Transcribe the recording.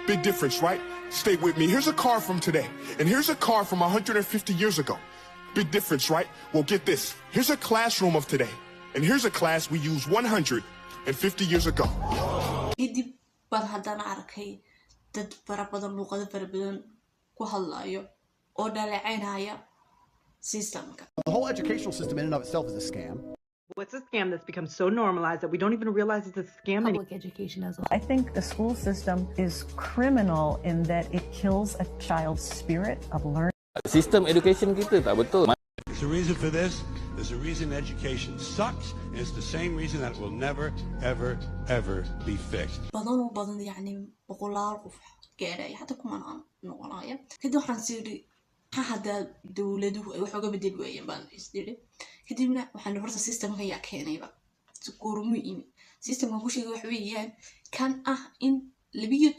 Big difference, right? Stay with me. Here's a car from today, and here's a car from 150 years ago. Big difference, right? Well, get this. Here's a classroom of today, and here's a class we used 150 years ago. kadib baan haddana arkay dad fara badan luqado fara badan ku hadlayo oo dhaleeceynaya systemka. The whole educational system in and of itself is a scam. What's a scam that's become so normalized that we don't even realize it's a scam anymore? Public education as a whole. I think the school system is criminal in that it kills a child's spirit of learning. Sistem education kita tak betul. There's a reason for this. There's a reason education sucks, and it's the same reason that it will never, ever be fixed. badan يعني boqolaal qof gaaray hada kuma noqonaya kadib waxaan siiri hada dawladuhu ay wax uga bedel weeyeen baan isdiri kadibna waxaan horta systemka yaa keenayba si goormu imi systemka ku sheegay wax weeyaan kan ah in 12